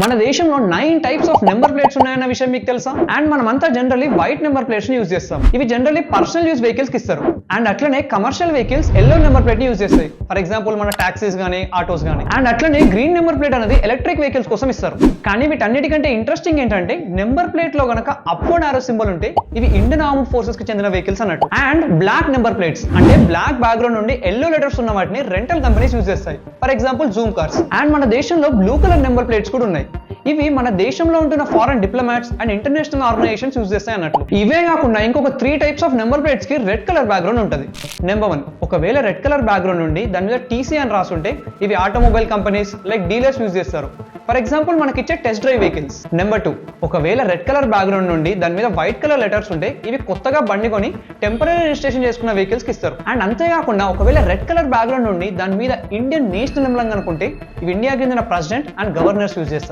మన దేశంలో 9 types of number plates ఉన్నాయన్న విషయం మీకు తెలుసా? అండ్ మనమంతా జనరల్లీ వైట్ నెంబర్ ప్లేట్స్ ని యూజ్ చేస్తాం. ఇవి జనరల్లీ పర్సనల్ యూజ్ వెహికల్స్ కి ఇస్తారు. అండ్ అట్లనే commercial vehicles yellow number plate ని యూజ్ చేస్తాయి. ఫర్ ఎగ్జాంపుల్ మన టాక్సీస్ గానీ ఆటోస్ గానీ. అండ్ అట్లనే గ్రీన్ నెంబర్ ప్లేట్ అనేది ఎలక్ట్రిక్ వెహికల్స్ కోసం ఇస్తారు. కానీ వీటన్నిటికంటే ఇంట్రెస్టింగ్ ఏంటంటే నెంబర్ ప్లేట్ లో గనక అప్వర్డ్ ఆరో సింబల్ ఉంటే ఇవి ఇండియన్ ఆర్మ్డ్ ఫోర్సెస్ కి చెందిన వెహికల్స్ అన్నట్టు. అండ్ బ్లాక్ నెంబర్ ప్లేట్స్ అంటే బ్లాక్ బ్యాక్గ్రౌండ్ నుండి ఎల్లో లెటర్స్ ఉన్న వాటిని రెంటల్ కంపెనీస్ యూజ్ చేస్తాయి. For example Zoom cars. And మన దేశంలో బ్లూ కలర్ నెంబర్ ప్లేట్స్ కూడా ఉన్నాయి. ఇవి మన దేశంలో ఉంటున్న foreign diplomats and international organizations use చేస్తాయి అన్నట్లు. ఇవే కాకుండా ఇంకొక 3 టైప్స్ ఆఫ్ నెంబర్ ప్లేట్స్ కి రెడ్ కలర్ బ్యాక్గ్రౌండ్ ఉంటుంది. నెంబర్ 1, ఒకవేళ రెడ్ కలర్ బ్యాక్గ్రౌండ్ నుండి దాని మీద టీసీ అని రాసుంటే ఇవి automobile companies like dealers use చేస్తారు. ఫర్ ఎగ్జాంపుల్ మనకిచ్చే టెస్ట్ డ్రైవ్ వెహికల్స్. నెంబర్ 2, ఒకవేళ రెడ్ కలర్ బ్యాక్గ్రౌండ్ నుండి దాని మీద వైట్ కలర్ లెటర్స్ ఉంటే ఇవి కొత్తగా బండి కొని టెంపరీ రిజిస్ట్రేషన్ చేసుకున్న వెహికల్స్ కి ఇస్తారు. అండ్ అంతేకాకుండా ఒకవేళ రెడ్ కలర్ బ్యాక్గ్రౌండ్ నుండి దాని మీద ఇండియన్ నేషనల్ ఎంబ్లెమ్ అనుకుంటే ఇవి ఇండియాకి చెందిన ప్రెసిడెంట్ అండ్ గవర్నర్స్ యూజ్ చేస్తారు.